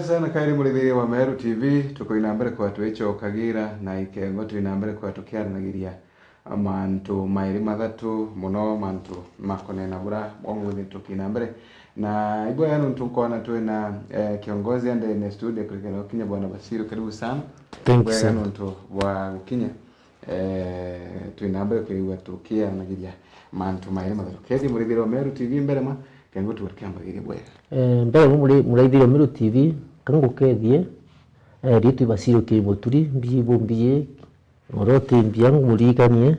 sana kairi mulithiri wa Meru TV tuko inambere kwa tuicho kagira na ikengo tu inambere kwa tukiaranagiria mantu mairi mathatu muno mantu makone na bura omuthi tukinambere na ibwa yanu tukona tu na kiongozi ande ne studio kwa Kinya Bwana Basiru, karibu sana. Thank you sana. Mtu wa Kinya tu inambere kwa tukiaranagiria mantu mairi mathatu kedi mulithiri wa Meru TV mbere ma kengo tu wakambagire bwa mbere muraithiro Meru TV kango kethie ritu Basiru Kimuturi mbibumbiye orote mbiangu murikanie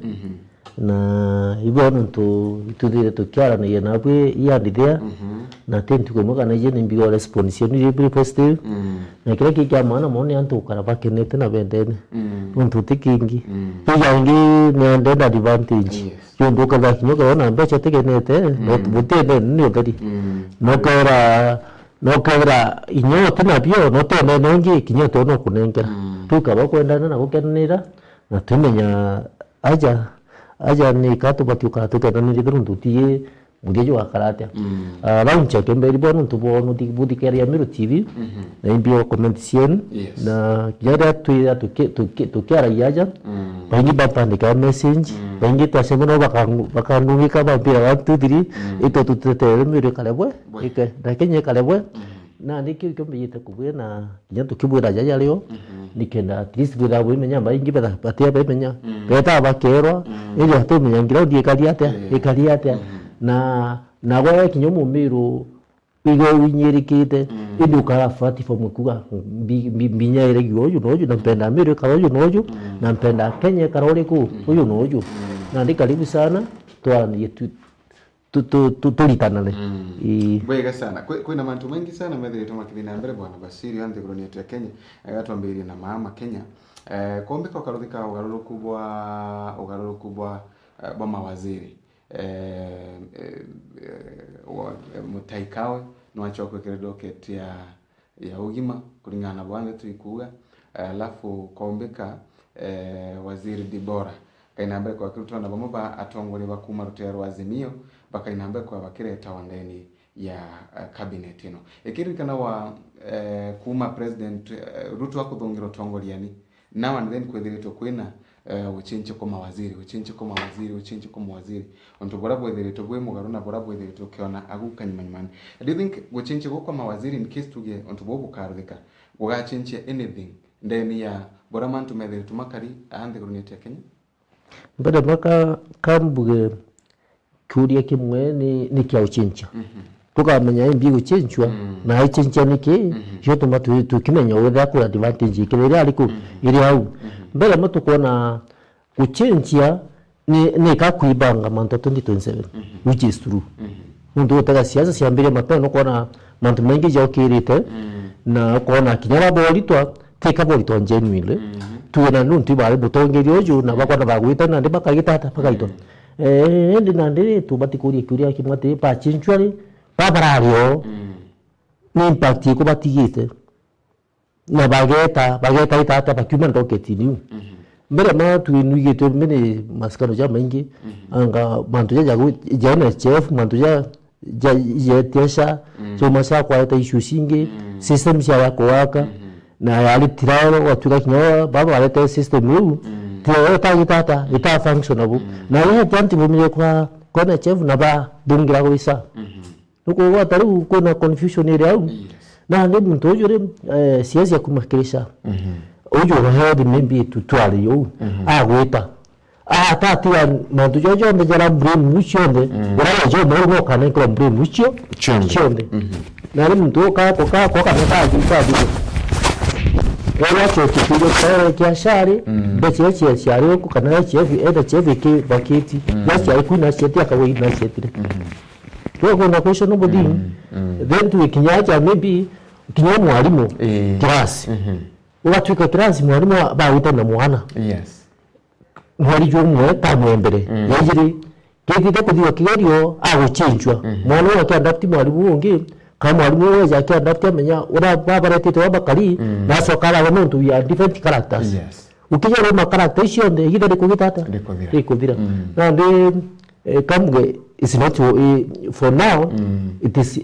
na ibyo ntu itudire tukiaranagia nabwe yandithia na tentu kwemoga na yene mbigo response ni very positive na kile kikamana mone antu karabakenete na bendene ntu tikingi tuyangi ne ndenda advantage yondo kala kinyoga ona mbecha tegenete not butene ni obedi nokera inyote na bio notone nongi kinyoto no kunengera tukaba kwendana na gukenera na tumenya aja ni katu batiuka tukenanire durundu tie mugejo akarate launcha kemberi bonu tubono dibudi keria Meru TV na imbio comment sien na yada tuya tukiara yaja bangi batandika message bangi tasemeno bakanungi kaba pira watu diri ito tutete Meru kalebwe ike dakenye kalebwe na ndiki kyombyite kubwe na nyantu kibwira jaja leo nikenda at least bwira bwe menya bayingi batia bemenya beta bakerwa ili atumenya ngira die kaliate na wewe kinyomo Meru bigo winyerikite idukara fati fomu kuga binya ile yoyo nojo nampenda Meru karojo nojo nampenda Kenya karole ku huyo nojo na ndi karibu sana twani yetu tulitanale bwega sana kwina mantu mengi sana methiri tumakithina mbere Bwana Basiru ande kuroni yetu ya Kenya agatwambiriria na mama Kenya kombeka ukaruthika ugaruruku bwa mawaziri mutaikawe nwachokwe kire docket ya ugima kulingana bwange tuikuga alafu kombeka waziri Dibora kainambe kwa kiruto na bamoba atongole bakuma rutero Azimio bakainambe kwa bakireta wandeni ya cabinet ino ekirikana wa kuma president Ruto akuthongiro tongoliani now and then kwethirito kwina uchinche kwa mawaziri onto bora bwethirito bwe mugaruna bora bwethirito kiona agukanyimanyimani. Do you think uchinche kwa mawaziri in case tuge onto bobu karthika gugachinche anything ndeni ya bora mantu methirito makari ande kurunete Kenya mbere maka kambuge kuria kimwe ni kya uchincha tukamenya imbi guchinchwa na ichincha niki cyo tuma tukimenya wetha ku advantage kirere ariko iri hau mbere mutu kona guchincha ni ka kuibanga manto 2027 which is true ndio taga siasa siambire mapeno kona mantu mengi jokirite na kona kinyara bolitwa teka bolitwa genuinely tuena nuntu bale butongeri ojo na bakwana bagwita na ndibakagitata pakaito ndi nandire tubatikuria kuria kimwate pa chinchwari babarario ni impact ko batigite na bageta itata bakuma rocket ni mbere ma tuinugite mene maskano ja mengi anga mantu ja jana chef mantu ja tesha so masa kwa ita issue singe system ya kwaka na yali tirao watuka kinyo baba alete system yu tio tata ita functionable na yeye tanti bumile kwa na chef na ba dungira ko isa nuko wataru kuna confusion ile au na ndi mtu ujure siasa kumakirisha ujure hadi maybe tutwali yo agwita tati wa mtu jojo mbejara brain muchonde wala jo morgo kana ko brain mucho chonde na mtu kwa kana ta wala chokipiga kwa kiashari beche shari huko kana chef ki baketi basi haikuna sheti akawaida na sheti kwa kuna question nobody then tu kinyacha maybe kinyo mwalimu class watu kwa class mwalimu bawita na mwana mwali jo mweta mwembere yajiri kiti takudiwa kigerio aguchinjwa mwana wake adapti mwalimu wonge kama mwalimu wewe yake adapti amenya ura babarete wa bakari na sokala wa muntu ya different characters ukija roma characters yonde hidere kugitata ikudira na ndi kamwe is not for now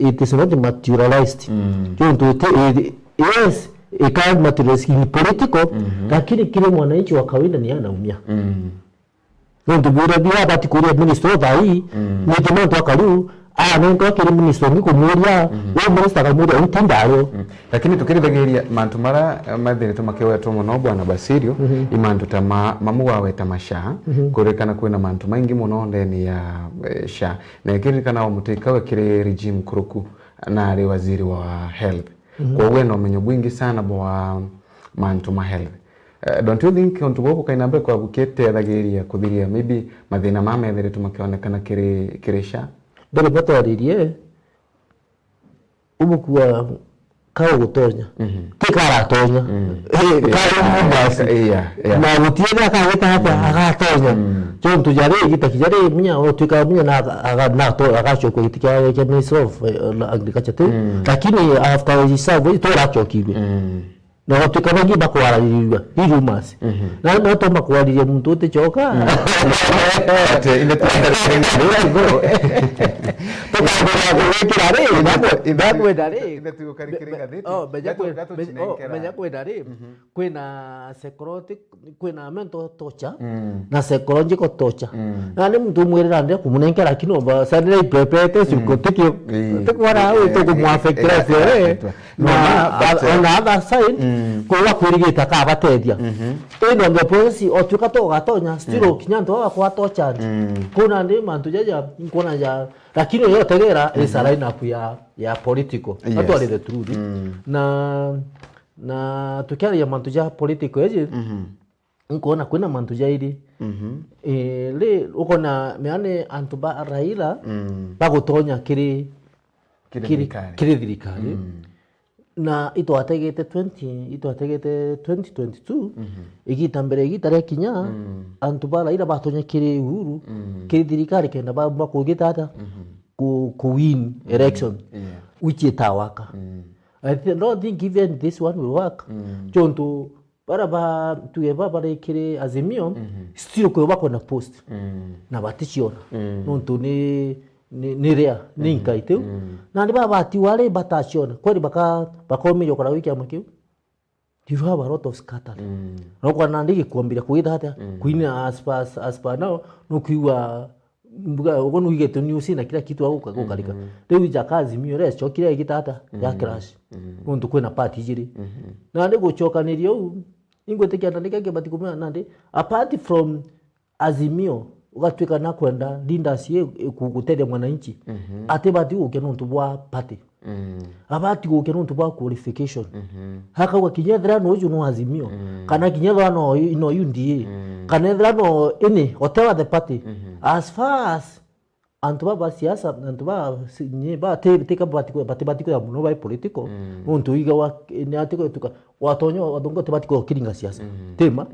it is not materialized yes ikawa materials ni political lakini kile mwananchi wa kawaida ni anaumia ndio bora bila bati kulia minister dai ni kama mtu akaliu ndio akili minister ni kumulia wewe minister kamulia utindalo lakini tukirithegeria mantu mara mathire tumakewa muno bwana Basirio imantu ta mamu wawe tamasha kurekana kwina mantu maingi muno ndeni ya sha na ikirikana omutikawe kire regime kuruku na ari waziri wa health kwa weno menyo bwingi sana bwa mantu ma health don't you think onto boko kaina mbe kwa bukete thageria kuthiria maybe mathina ma methere tumakionekana kire sha bale bataririe ubukua kawo gutonya kikara tonya kawo mbasa na mutiena kaweta hapa akatonya jontu jare gitakijare munya otuka munya na to agacho ko gitikya ke minister of agriculture lakini after we serve to racho kibe na tukabangi bakwararirwa irumas na nato bakwaririe muntu te choka ate inde kwina security kwina mental torture na psychological torture na ni mtu mwirira ndio kumunenga lakini ba sadile prepare sikotikio tukwara wewe to kumwafectra sio na other side kwa kwirigita ka batedia ino ndio process otuka to gatonya still kinyanto wa kwa torture kuna ndi mantu jaja kuna ja lakini yo tegera is line up ya political ato ali the truth na tukialia mantu ja political eje nkuona kuna mantu ja ili le uko na meane antuba Raila bagutonya kiri thirikari na ito ategete 2022 igita mbere igita kinya antuba Raila batonya kiri Uhuru kiri thirikari kenda ba kugita hata ku win election which itawaka I don't think even this one will work jonto baraba tugeba bare kiri Azimio still ko bako na post na batichiona nonto ni rea ninka itu na ndi baba ati wale batachiona kweli bakomilyo kwa wiki amakiu you have a lot of scatter no kwa nandiki kuambira kuida hata kuina aspa now no kuwa mbuga uko nuigeto news na kila kitu au kukalika leo jakazi mio res chokire gitata ya crash ndo kwena party jiri na ndi gochoka nilio ingwete kiandika ke batikumana nandi apart from Azimio ugatwika na kwenda linda sie kugutede mwananchi atebati uke no ntubwa party abati uke no ntubwa qualification haka kwa kinyedra no uju no Azimio kana kinyedra no ino yundi kana no ini whatever the party as far as antuba basiasa antuba ni ba teka batiko ya muno ba political untu iga wa ni atiko tuka watonyo wadongo tebatiko kiringa siasa tema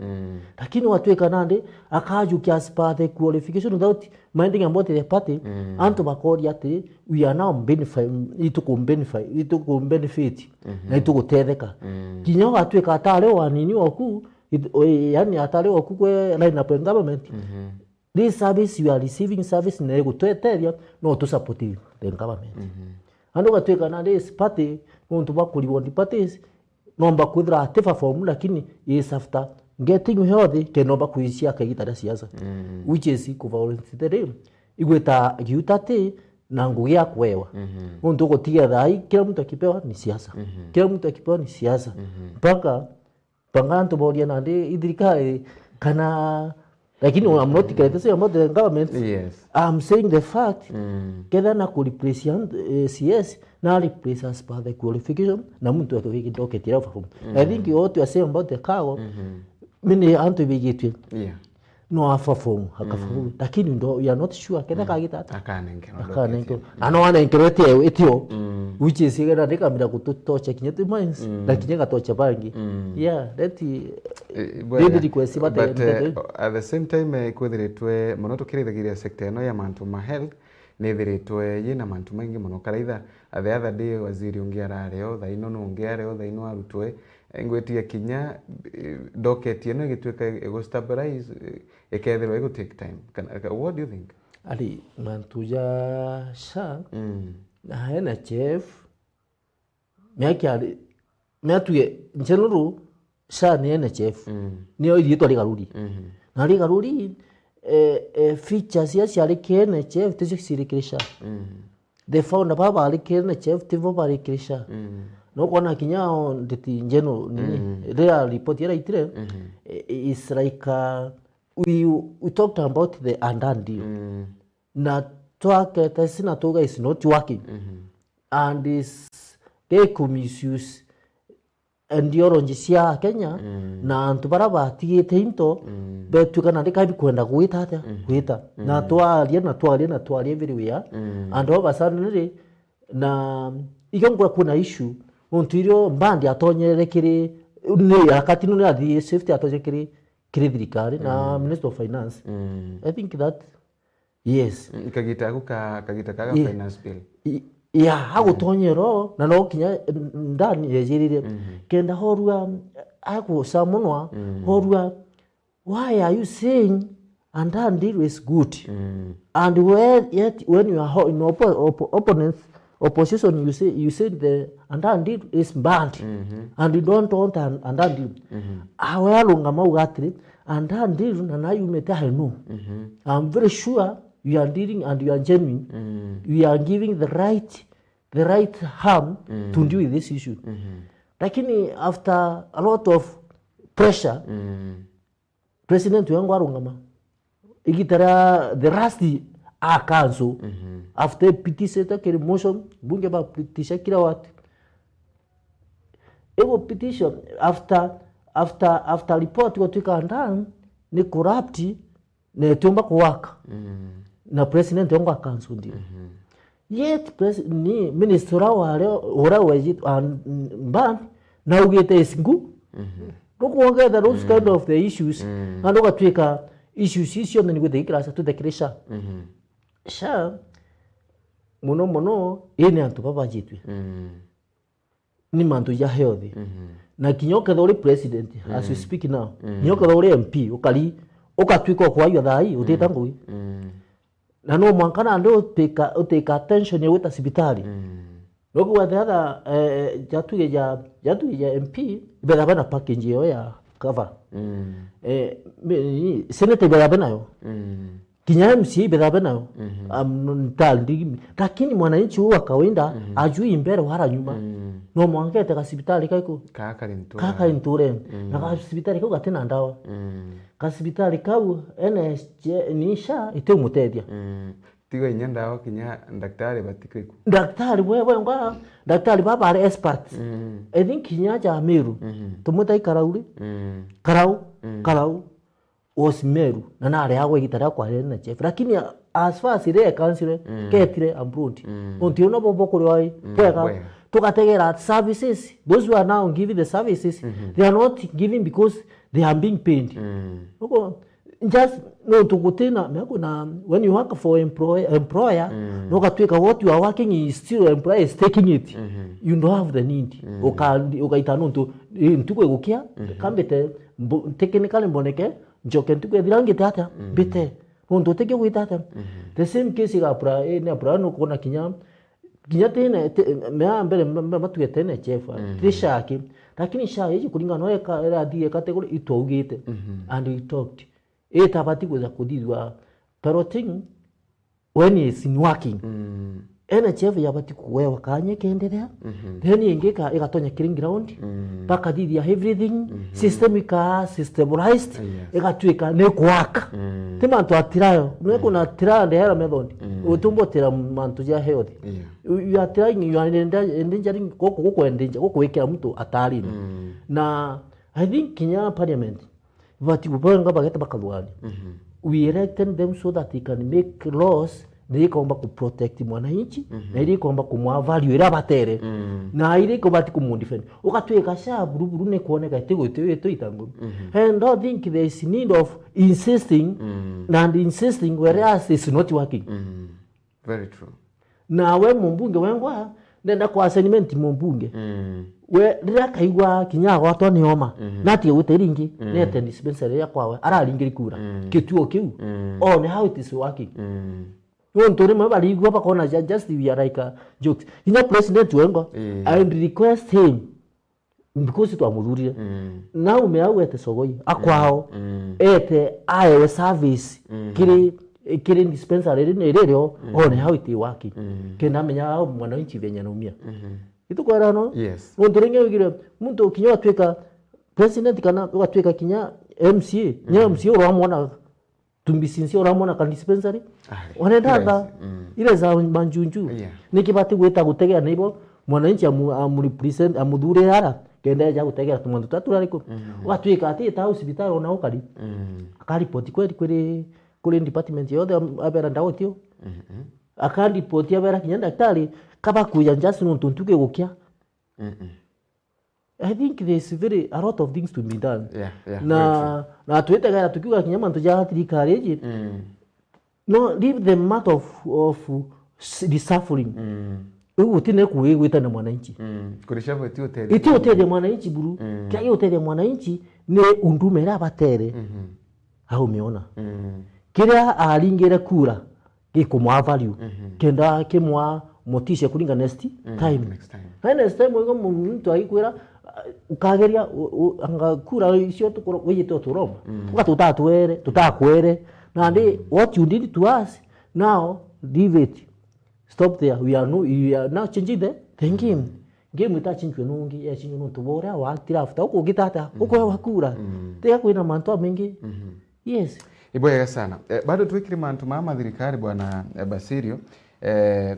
lakini watweka nande akaju kiaspa the qualification without minding about the party antuba kodi ati we are now benefit ituko benefit na ituko tetheka kinyo watweka atale wanini waku yani atale waku kwe line up government this service you are receiving service na guteteria no to support the government ando gatweka na this party muntu bakuliwondi parties nomba kudra atifa formula lakini is after getting healthy ke nomba kuishia kagita siasa which is ku volunteer igweta giutate na ngugi ya kwewa muntu gotiga thai kila mtu akipewa ni siasa kila mtu akipewa ni siasa mpaka panganto bodia na ndi idrika kana lakini I'm not criticizing about the government. Yes. I'm saying the fact keda na replace CS na replace as per the qualification na mtu akawiki doke tira from. I think what you are saying about the cow mimi anto bigitwe. Yeah. No afafomu hakafomu lakini ndo you are not sure keda kagita hata akanenge ano wana inkerete etio which is igera ndika mira kutocha kinyete mines lakini ngatocha bangi yeah that did request but at the same time kwethiritwe muno tukirithagiria sector no ya mantu ma health nethiritwe yina mantu maingi muno karaitha the other day waziri ungiarareo thaino no ungiareo thaino arutwe ngwetia kinya docket yeno gitweka ego stabilize ekethirwa ego take time what do you think ali mantuja sha na hena chef miaki ali meatuye general sha ni NHF niyo yitwa ligaruri na ligaruri features ya shari NHF tizo sirikirisha the founder baba ali NHF tivo bari kirisha no kona kinyao nditi njeno nini real report yera itire is like we talked about the undone deal na twake tasina toga is not working and is they misuse endioronji cia Kenya na antu bara batigite into betu kana ndika bikwenda gwita atia gwita na twalie everywhere and over suddenly na igongwa kuna issue untu irio mbandi atonyere kiri ni akati no athi safety atonye kiri thirikari na Minister of Finance I think that yes kagita kaga finance bill ya hagutonyero na no kinya ndani yejirire kenda horua ako samunwa horua why are you saying and that deal is good and when you are in opponents opposition you say the and that deal is bad and you don't want and that deal awalunga maugatri and that deal na you meta no I'm very sure you are dealing and you are genuine we are giving the right harm to deal with this issue lakini after a lot of pressure president wangu arungama igitara the rusty council after petition kile motion bunge ba petition kila watu ego petition after report kutoka ndani ni corrupt na tumba kuwaka na president wangu council ndio yet ni minister wale ora wajit ban na ugete singu kuongea those kind of the issues and ukatwika issues isio ni guthe to the kresha sha mono ene antu baba jitwe ni mantu ya healthy na kinyoka thori president as we speak now kinyoka thori MP ukatwika kwa hiyo thai uteta ngui na no mwankana ndo take attention ya wita sibitali loko wa the other jatu ya MP bela bana package yo ya cover senator bela bana yo kinya MC bela bana yo amtaldi lakini mwananchi huwa kawaida ajui mbele wala nyuma no mwankete ka sibitali kaiko kaka inture na ka sibitali ko gatena ndawa ka sibitali kau NSJ nisha itumutedia tigo inyanda kinya daktari wewe ngwa daktari baba are expert I think kinya ja Meru tumutai karau was Meru na nare hago igitara kwa na chef lakini as far as ile council ketire ambrundi unti ono bobo kuri wai pega tukategera services those who are now giving the services they are not giving because they are being paid just no tukutena na when you work for employer no katweka what you are working is still employer is taking it you don't have the need ukaitano ntuko gukia kambete technically mboneke njoke ntuko thirange tata bete ndo teke kuitata the same case ga no kona kinya tena mea mbele matuye tena chef trishaki lakini sha yiji kulingana no era die category itogite and we talked tabati kuza kudidwa paroting when is in working NHF yabati kuwewa kanye kendelea then ingeka igatonya killing ground paka didi ya everything systemized igatwika ne kwaka tema to atirayo nweko na tira ndehera method utumbo tira mantu ya health you are trying you are endangering koko wekera mtu atari na I think Kenya parliament vati kupanga bageta bakalwani we elected them so that they can make laws they komba ku protect mwananchi na ili komba kumwa value ira batere na ili komba kumundefend ukatweka sha buruburu ne kuoneka tego itango and I think there is need of insisting whereas it's not working very true na we mumbunge wengwa ndenda kwa assignment mumbunge we rira kaigwa kinyago atoni homa nati guteringi nete dispensary ya kwawe araringiri kura kituo kiu on how it is working no ntore mabali igwa bakona just we are like jokes president wengo I request him because twamudhurire na umeau ete sogoi akwao ete aewe service kiri dispensary rĩrĩo one how it working kena menya mwananchi venye naumia itukwara no muntu ringe wigire muntu kinya atweka president kana atweka kinya MCA nya MCA uramwona tumbisinsi uramwona ka dispensary one dada ile za manjunju nikibati gwita gutegea nibo mwananchi amurepresent amudhure hara kenda ja gutegea tumandu tatu ariko watwika ati ta hospital ona ukari akaripoti kuri department yothe abera ndawotio akaripoti abera kinya daktari kaba kuya just ntuntuke gukia I think there's a lot of things to be done. Na tuitegera tukiuga kinya mantu ja thirikari no leave the matter of the suffering utine kuigwita na mwananchi kurisha iti hotel mwananchi buru kia hotel mwananchi ne undumera batere au umeona kira alingere kura gikumwa value kenda kimwa motisha kulinga next time next time ngo muntu aikwira ukageria anga kura icio tukoro wiyito turoma tutakwere na ndi what you did to us now leave it stop there we are now changing the thinking game itachinjwe nungi yachinjwe nuntu bora wa after uko gitata uko wakura tega kwina mantu mengi yes iboya sana bado twikiri mantu mama thirikari bwana Basirio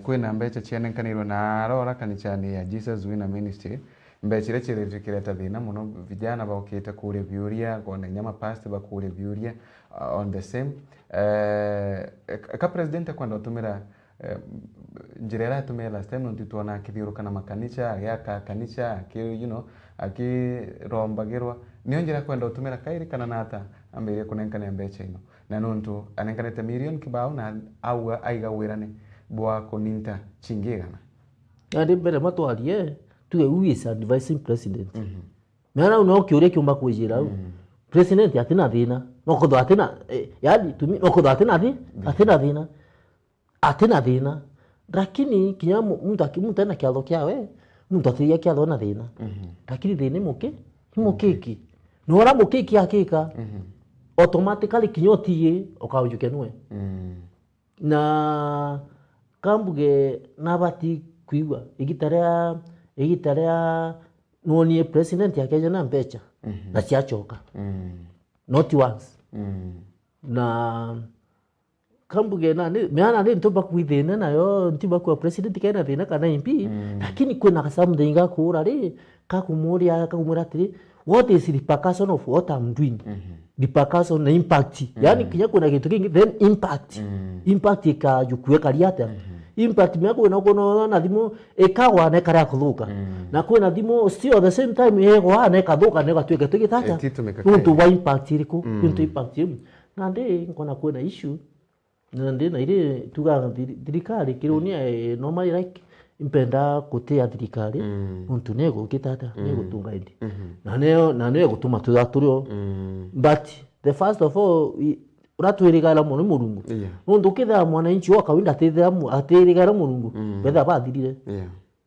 kwina mbecha chiene kaniro na arora kanichani ya Jesus Winner Ministry mbechire kireta thina muno vijana bakita kure biuria kona nyama past bakure biuria on the same ka president kwanda utumira njirera tumira last time ntitona akithiruka na makanicha yaka kanisha akirombagirwa niyo njira kwenda utumira kairi kana nata ambire kunenkana mbecha ino na nontu anenkanete million kibao na awa aiga wirane bwa koninta chingegana andi mbere matwarie tuge uis advising president mera uno kiuria kiumba kwijira president atina thina nokodo atina yani tumi nokodo atina thina lakini kinya mtu ana kiatho kiawe mtu atiria kiatho na thina lakini thina mukiki nora mukiki akika automatically kinyotie ukaujuke nwe na kambuge nabati kuigwa igitaria noni president yake jana mbecha na siachoka not once na kambuge na meana ndi ntoba kuithina nayo ntiba kwa president kaina thina kana MP lakini kuna kasamde inga kura ri kakumura tiri what is the repercussion of what I'm doing repercussion na impact yani kinya kuna kitu kingi then impact ikajukuweka liata impact meko na kono na dimo ekawa na kara kuluka na kuna dimo still at the same time ego na kaduka na tweke tukitaka mtu wa impact liko mtu impact na ndi kuna issue na ndi na ile tuga dirikali kirunia normally like impenda kutea dirikali mtu nego kitata nego tungaidi na neo gutuma turio but the first of all uratwirigara muno murungu nundu kitha mwananchi wa kawinda atirigara murungu betha bathirire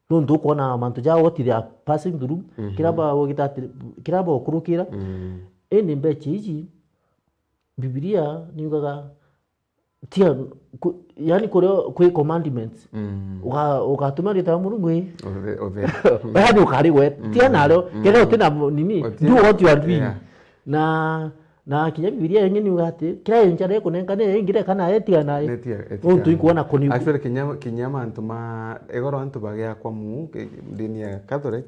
nundu kona mantu jao otithia passing through kiraba okurukira eni mbechi iji Biblia niugaga tia yani kuri commandments ugatuma rita murungu bado ukariwe tia nalo kero tena nini do what you are doing na kinya Biblia yenye ni ugate kira njare kunenkane ingire kana etia naye untu ikuona kuni actually kinyama antuma egoro antu bagya kwa mu dini ya Catholic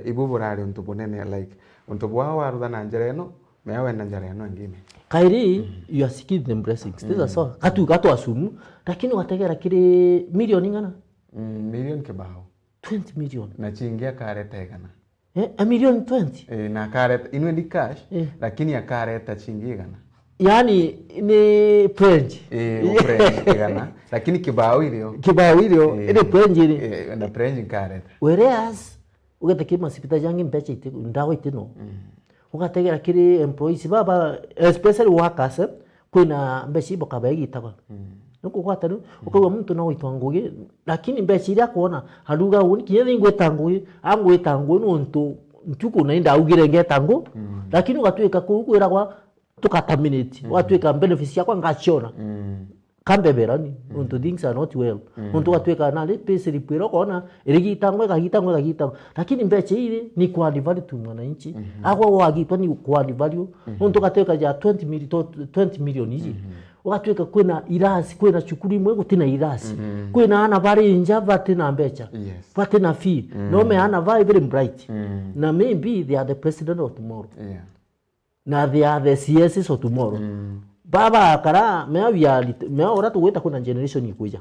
ibuburari untu bunene like untu bwa waruda na njare no mewe na njare no ngine kairi you are seeking the blessings this is so katu asumu lakini wategera kile milioni ngana million kibao 20 million na chingia kareta igana a million 20 na kareta inwe di cash lakini ya kareta chingia igana yani ni French French igana lakini kibao ilio ile French na French kareta whereas ugete kima sipita jangi mpeche ndawo itino ugategera kiri employees baba especially workers kwina mbechi boka begi taba nuko kwatanu uko mtu na uitwanguye lakini mbechi ira kuona haruga uni kinye ngwe tanguye angwe tanguye nuntu ntuku naenda ugire ngetango lakini ugatuika kukwira kwa tukaterminate watuika benefits yakwa ngachona kambeberani unto things are not well unto watuika na le pesa lipiro kona irigitangwe kahitangwe lakini mbeche ile ni kwa value tu mwananchi akwa wagitwa ni kwa value unto katuika ja 20 million hizi wakatuika kwena irasi kwena chukuri mwe gutina irasi kwena ana bari inja batina mbecha batina fee no me ana very bright na maybe they are the president of tomorrow na they are the CSs of tomorrow baba kara mea ora tuweta kuna generation ikuja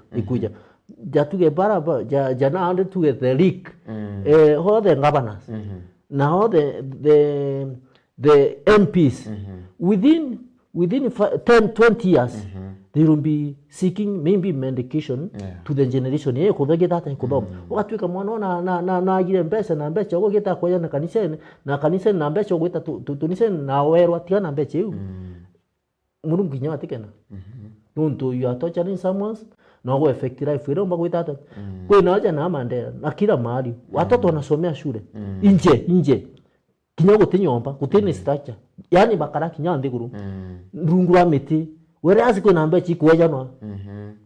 jatuge bara jana ande tuge the league how the governors now the MPs within 10-20 years they will be seeking maybe medication to the generation kudage data kudom wakatuika mwana na agire mbesa na mbecha ogeta kwa na kanisa na mbecha ogeta tunise na werwa tiana mbecha yu murungu nyawa tikena nuntu you are torturing someone na go affect life ile mbago itata kwa na aja na mandera na kila mahali watoto wanasomea shule nje kinyago tinyomba kutene structure yani bakara kinyande guru rungura meti whereas ko namba chi kuja no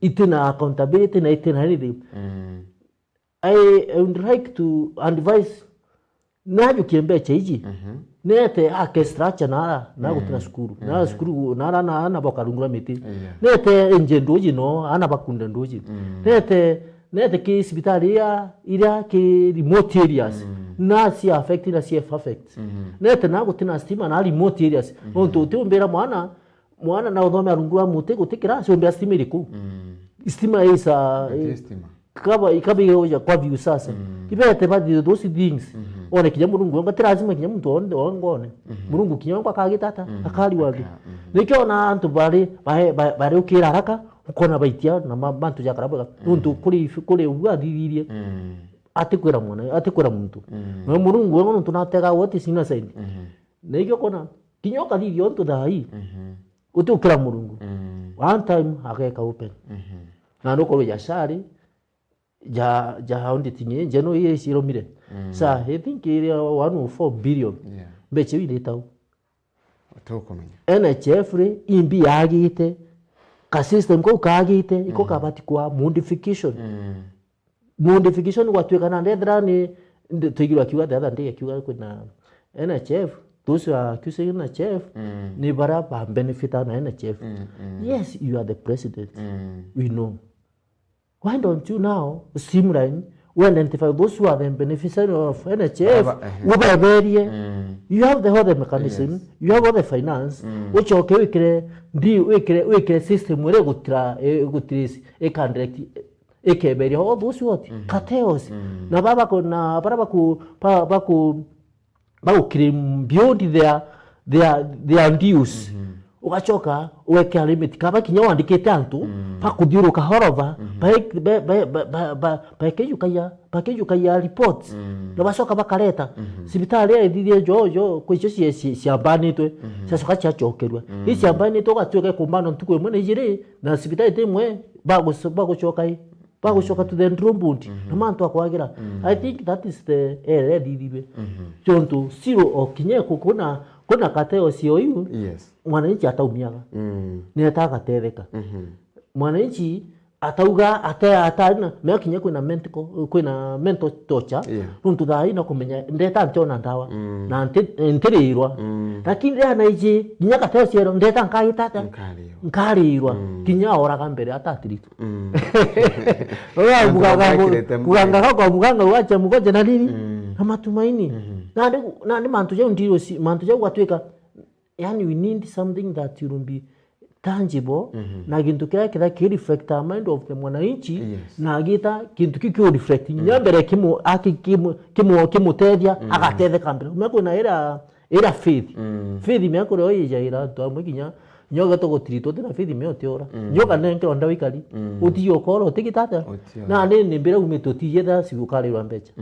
itina accountability na itina anything I would like to advise na yukiembe cheiji nete structure na gutina skuru na skuru na bakarungura meti nete enje ndoji no ana bakunda ndoji nete ki hospitali ila ki remote areas na si affect na si affect nete na gutina stima na remote areas onto tumbera mwana na udhome arungura mute gutikira so mbia stima iliku stima isa kaba yoja kwa view sasa kibete badi those things one kijya murungu ngo tirazima kijya muntu ngone murungu kinyongwa kagitata akali wage nikyo na antu bari ukira haraka ukona baitia na bantu jakarabaga nuntu kuri ubwadiririe atikwira mwana atikwira muntu no murungu ngo tunatega wote sina saidi nikyo kona kinyoka thithio ntu thai utukira murungu one time akeka open na ndoko ya shari ja haundi tinye jeno ye siromire sa I think area 104 billion beche wile tau otokomenya NHF re imbi yagite ka system ko kagite iko kabati kwa modification watweka na ndedra ni twigirwa kiwa the other day kiwa kuna NHF those are accusing NHF ni bara ba benefit na NHF yes you are the president we know. Why don't you now streamline identify those who are the beneficiaries of NHF? You have the whole mechanism, you have all the finance, which okay we create system where gutris e contract e keberi all those what cartels na baba ku cream beyond their dues. Ukachoka uweke limit kaba kinyo andikete antu pakudiro ka horova pakeju kaya reports na basoka bakaleta sibitali edidie jojo kwicho siambani twe sasoka chachokerwa isiambani to gatweke kumbano ntukwe mwene jire na sibitali temwe bago to the drumbundi na mantu akwagira I think that is the edidie chontu siro okinyeko kuna kateo sio yu mwananchi ataumiaga ni ataka tereka mwananchi atauga atana mekinya kuna mental torture runtu dai na kumenya ndeta ntona ndawa na ntirirwa lakini ya naiji nya kateo sio ndeta nkaitata nkarirwa kinya ora kambere atatirito kuganga kwa muganga wacha mugoje na nini kama tumaini na ndi mantu je ndiro si mantu je watweka yani we need something that will be tangible na kintu kile ki reflect the mind of the mwananchi na gita kintu kiko reflect nyambere kimu tedia akatede kambere umeko na era faith meko ro ija ira to amwikinya nyoga to gotrito na faith me otiora nyoga nenge onda wikali utiyo kolo tikitata na ni mbere umetotiye da sibukale rwambecha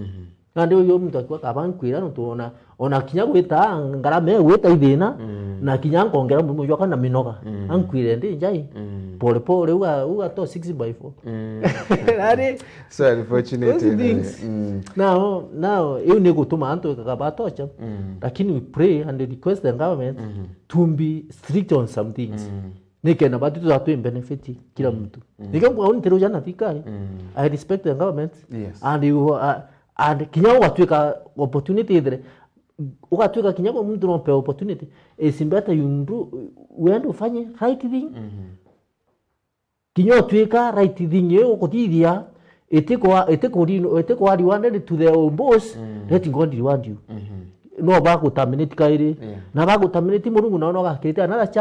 na ndio yo mtu akwa kabankwira ntuona ona kinya gwita ngarame gwita ithina na kinya ngongera mu yoka na minoga ankwire ndi njai pole pole uga to 6x4 yani so unfortunately now you need to tuma anto kakabatocha lakini we pray and request the government to be strict on some things nikena batu tu benefit kila mtu nikamwa unitero jana fika I respect the government and kinyago watweka opportunity there ukatweka kinyago mtu nompe opportunity isimbata yundu uende ufanye right thing kinyo tweka right thing yo kotithia eteko ari wanted to the boss let God reward you no ba contaminate kaire na ba contaminate murungu na no gakirite another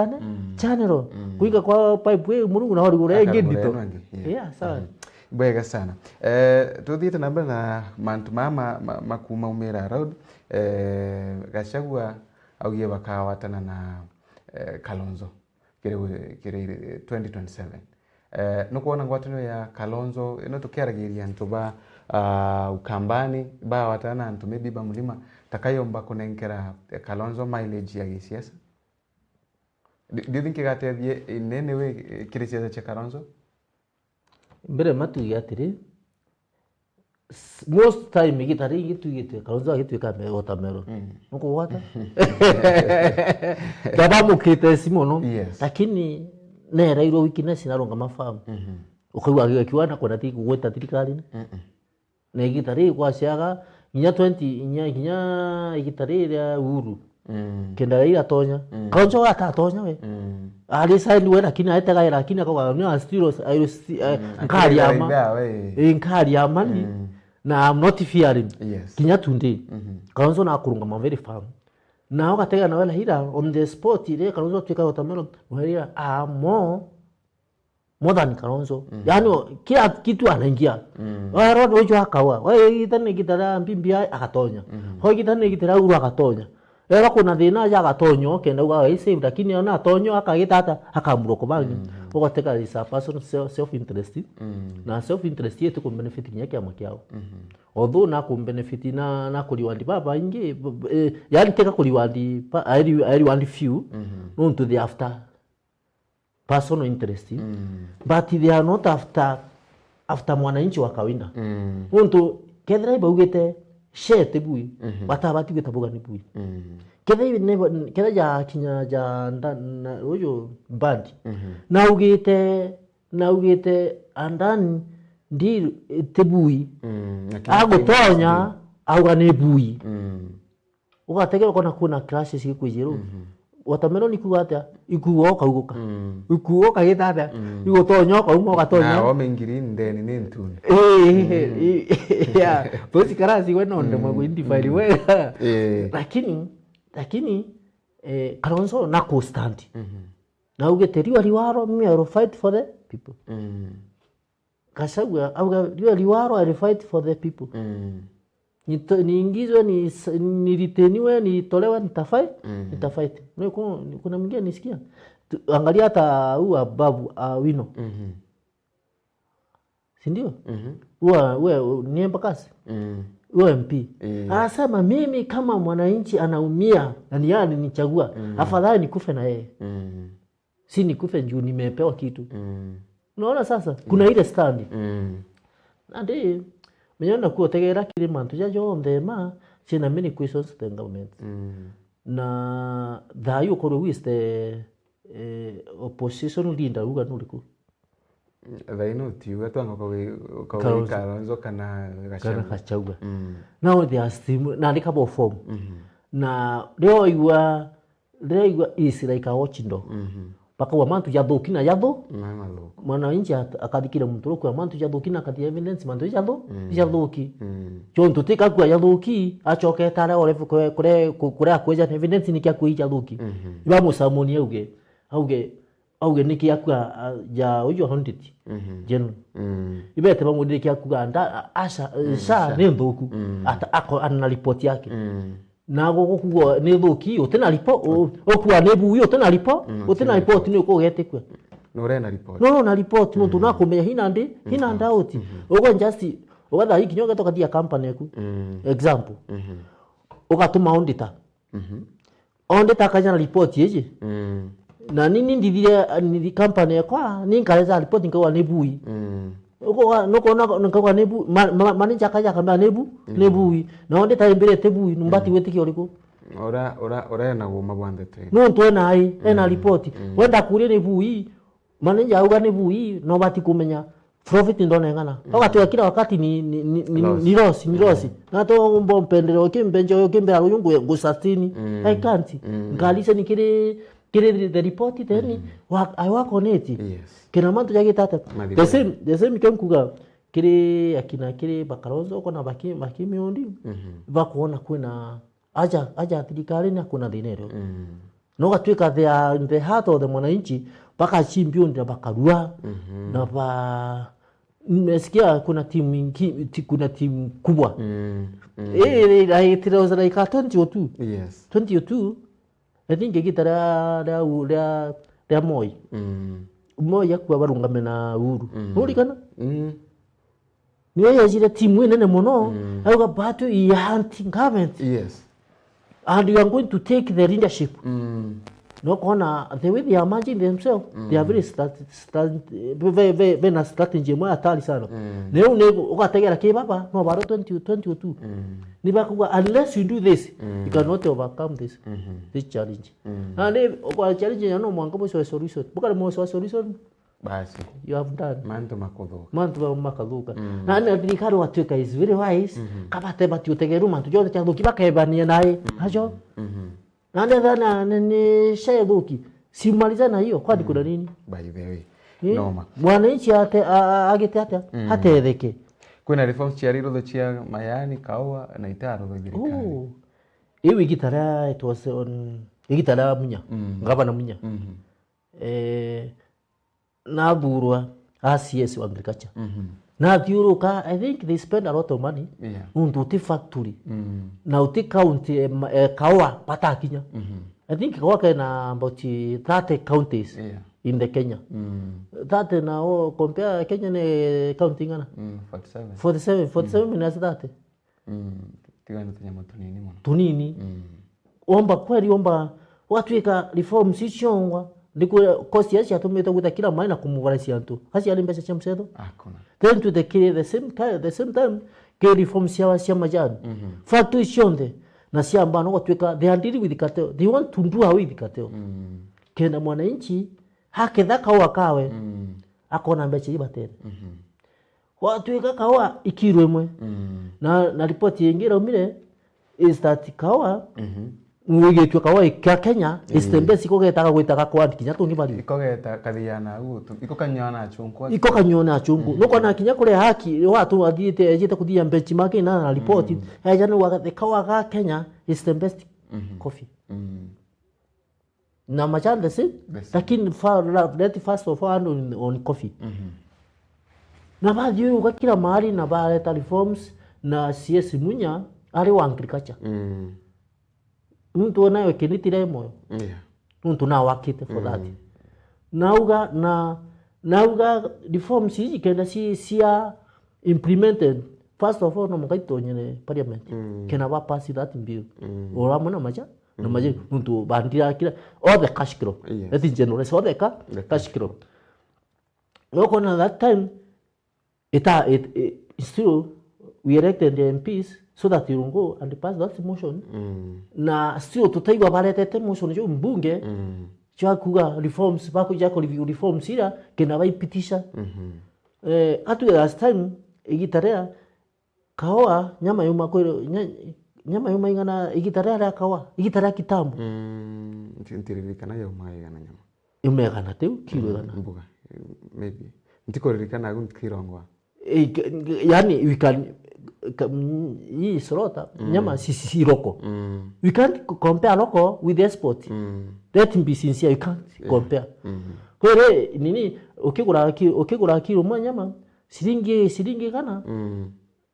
channel kuiga kwa pipe we murungu na hori gore ngedito sawa bwega sana tuthiite namba na mantu mama makuma umira road Gachagua augie bakawatana na Kalonzo kire 2027 nukuona ngwatano ya Kalonzo ino tukiaragiria ntu ba ukambani ba watana ntu maybe ba mulima takayomba kunenkera Kalonzo mileage ya gisiasa. Do you think igateithie in any way kire siasa cha Kalonzo? Mbere matu yatiri most time igitari gitugite Kalonzo agitwika me watermelon nuko wata tabamu kite simono lakini nera iro weakness naronga mafamu ukaiwa kiwana kwa nati kugweta thirikari na igitari kwa ciaga inya 20 inya igitari ya uru kenda ira tonya Kalonzo atatonya we ali side we lakini aitega lakini akawa no still nkari ya mani na I'm not fearing kinya tunde Kalonzo na kurunga ma very firm na ukatega na wala hira on the spot ile Kalonzo twika watermelon wala more than Kalonzo yani kila kitu anaingia wao rojo akawa wewe itane kitara mbimbia akatonya ho kitane kitara uru akatonya era kuna thina ya gatonyo kenda uga ise lakini ona atonyo akagitata akamuroko bangi ukateka is a personal self interest na self interest yetu ku benefit nyake amakiao although na ku benefit na kuliwandi baba ingi yani teka kuliwandi I want few not to the after personal interest but they are not after mwananchi wa kawaida mtu kedra ibugete shete bui batabati getabuga ni bui kedra ya kinya ja na uyo bandi na ugete andani ndi tebui agotonya au ne bui ugategera kuna crashes ikujiro watermelon ikuata ikuo kauguka ikuo kagitata igutonyo kaumo gatonyo na wamengiri ndeni ni ntuni bosi karasi weno ndo mwago indifile we lakini Kalonzo na constant na ugeteriwa liwaro mimi I will fight for the people Gachagua au liwaro I will fight for the people niingizwe niliteniwe nitolewe nitafight kuna mwingine nisikia angalia hata huwa babu Wino si ndio wewe ni mpakasi wewe MP anasema mimi kama mwananchi anaumia na ni yeye alinichagua afadhali nikufe na yeye si nikufe juu nimepewa kitu unaona sasa kuna ile stand na ndio menyana kuotegera kile mantu jajo ndema sina many questions to the government na thayo koro wiste opposition leader uga nuliku thaino tiuga twanga kwa Kalonzo kana Gachagua now they are still na ndikabo form na leo igwa is like a watching dog paka wa mantu yadokina yado mwananchi akadikira mtu kwa mantu yadokina akati evidence mantu yadoki chonto tika kwa yadoki achoke tara ole kure akweja evidence nikia kuija yadoki iba samoni auge niki yakwa ya ujo honditi jenu ibete bamudire yakwa anda asha nendoku ata ako ana report yake nago kugo nethoki utena report okwa nebu yo tena utena report ni uko gete kwa no report muntu nakomenya hinanda out ugo just ugatha hiki nyoga toka dia company yaku example ugatuma auditor auditor kaja na report yeje na nini ndithire company yakwa ninkareza report ngwa nebui uko noko nebu manager kaja kamba nebui na onde taimbere tebui numbati wetiki oliko ora na goma bwandete no ntwena ai ena report wenda kuria nebui manager auga nebui no bati kumenya profit ndone ngana wakati kila wakati ni loss na to mbompendero kimbenjo kimbera yungu ngusatini I can't ngalise nikire the report then I work on it kina mantu yake tata the same kemkuga kire akina kire bakarozo kona baki miondi bakuona kuna aja thirikari na kuna dinero no gatwika the heart of the mwananchi baka chimbio ndio bakarua na ba nimesikia kuna timu kubwa tirauza like 2002 yes 2002 I think gitara da Moi Moi yakwa barungame na Uhuru urikana niwe yajire timu nene muno auga batu ya hunting government yes and you are going to take the leadership no kona the way they are managing themselves they are very strategy mo atali sana leo nego ukategera ke baba no baro 2022 ni bakugwa unless you do this you cannot overcome this challenge and kwa challenge ya no mwanga mo solution bukara mo solution basi you have done manto makadhuka na ndikaro watweka is very wise kabate batiutegeru manto jote cyathuki bakebania naye hajo na ni sheguki simaliza na hiyo kwani kuna nini by the way noma mwananchi agite ata hatetheke kuna reforms chiariro chia mayani kawa na itaro thirikari iwi gitara it was on gitara munya ngabana munya na burwa ACS agriculture na thiuruka I think they spend a lot of money unduti factory na uti county kawa patakinya I think kawa kana about 30 counties in the Kenya that now compare Kenya ne county ngana 47 minus that tigana tunyama tunini omba kweli omba watu reform sichongwa ndiko cost yachi atumeta guta kila mali na kumuvarisia ntu hasi ali mbesa cha msedo hakuna then to the same time ke reform sia majani fatu shonde na sia ambano watweka they are dealing with the cartel they want to do away with the cartel kenda mwananchi haketha kawa kawe akona mbeche ibatene watweka kawa ikirwemwe na report yengira umire is that kawa Mwige kawa ya Kenya istembesi kogeta gwitaka kwa kinya tungi bali ikogeta kathiana gutu ikokanyona chungu nuko na kinya kule haki watu athiite ejite kuthia benchmark na report ejana wa kawa ga Kenya istembesi coffee na machanda si lakini first of all on coffee na baadhi yuko kila mahali na baadhi reforms na CS Munya ali wa agriculture mtu nayo kinitire moyo mtu na wakite for that nauga reforms hizi kenda sia implemented first of all no mkaito nyene parliament kena ba pass that bill ora mona maja na maje mtu bandira kila all the cash crop that is general all the cash crop no kona that time it still we elected the MPs so that you go and pass that motion na still tutaigwa baletete motion jo mbunge cha kuga reforms bako jako reforms ira kena baipitisha atu last time igitarea kawa nyama yuma kwero nyama yuma ingana igitarea la kawa igitarea kitambo ntiririkana yo maigana nyama imegana teu kirogana mbuga maybe ntikoririkana gunkirongwa yani we can hii sorota nyama si loko we can't compare local with the export let me be sincere you can't compare kwere nini ukigura kilo mwa nyama silingi kana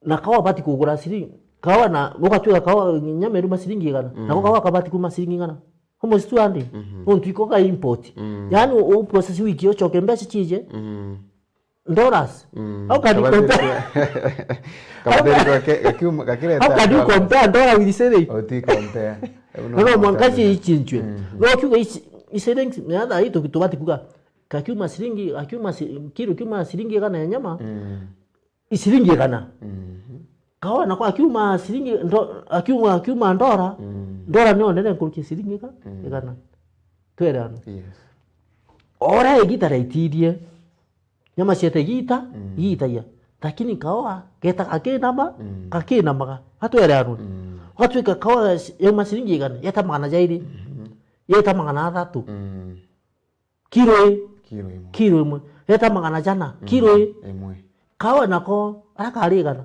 na kawa bati kugura silingi kawa na wakati kawa nyama ruma silingi kana na kawa kabati kuma silingi kana homo situ andi ontu ikoka import yani o process wiki yo chokembesha chije dollars how can you compare how can you compare dollar with cedi oti compare no mwangaji ichinchwe no kiuga iserengi nada hito kitubati kuga kakiuma siringi kilo kiuma siringi kana ya nyama isiringi kana kawa na kwa kiuma siringi akiuma ndora ndora nyo nene kulki siringi kana twera Yes. ora egita raitirie nyama siete gita ya lakini kawa keta kake nama hatwera anu hatweka kawa nyama siringi kana yata magana jaidi yata magana 3 kilo imwe yata magana jana kilo imwe kawa nako arakarigana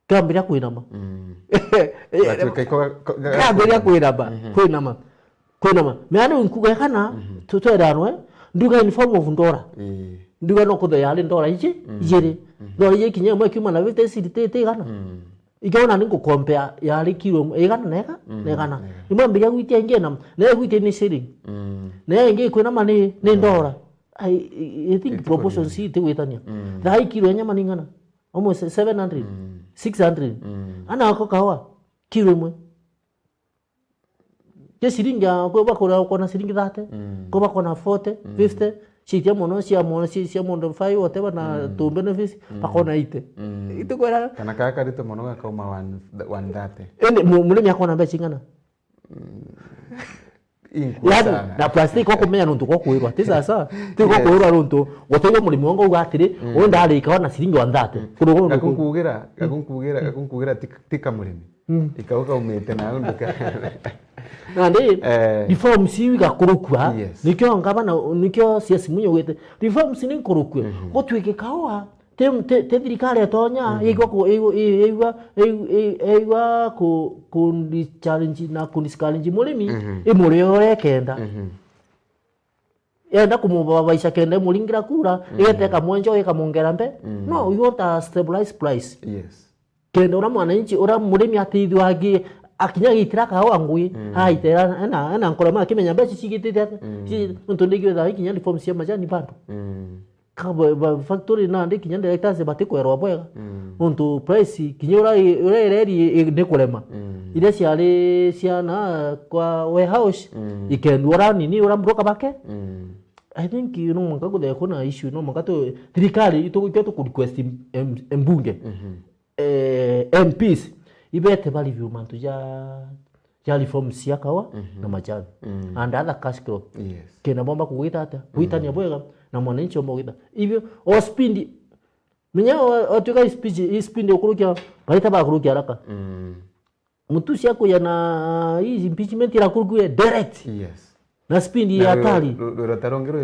kambira kuinama kambira kuinama meana unkuga kana tutwerano nduga in form of ndora nduga no kuda yale ndora ije ndora ije kinya mwe kuma na vite sidite kana igona ningo compare yale kilo egana negana imwe mbira gwitia ngena na gwitia ni siri na nge kuinama ni ndora I think proportion si te wetania dai kilo nyama ningana almost 700 600 ana ako kawa kilo imwe ke siringi ko bakora siringi 30 ko bakona 40 50 sitia mono 5 whatever na to benefits bakona ite kwera kana kaka rito mono ka uma 130 ene mulemi akona be chingana na plastic ko kumenya nuntu ko kuirwa tisasa tiko kuirwa nuntu gotego mulimi wango ugatire onda ari ikona siringi 130 gakunkugira tika mulimi ikauka umete na unduka nande reform si gakurukwa nikyo ngabana nikyo siasi munyo wete reform si ninkurukwe gotwike kawa te thirikari atonya igwa ku challenge na ku challenge mulimi imuri ore kenda yenda kumubabaisha kenda mulingira kura yeteka mwenjo ikamongera mbe no you want a stabilized price kenda ura mwananchi ura mulimi atithwagi akinya gitira kawa ngui haitera ana nkoroma kimenya mbe cigitite ntondegwe tha ikinya reform cia majani bando kaba factory na ndi kinya directors batikwerwa bwega untu price kinya urereri ne kurema ile ciana kwa warehouse ikendura nini ura mbroka bake I think you know mwangago da kuna issue no mwangato thirikari ito ku request mbunge MPs ibete bali view mantu ya reform cia kawa na majani and other cash crop kena bomba kuita hata kuitania bwega na mwananchi omogida hivyo ospindi menya otuka speed okurukia baita ba kurukia haraka mtu sia kuya na hii impeachment ila kurukia direct na spindi ya hatari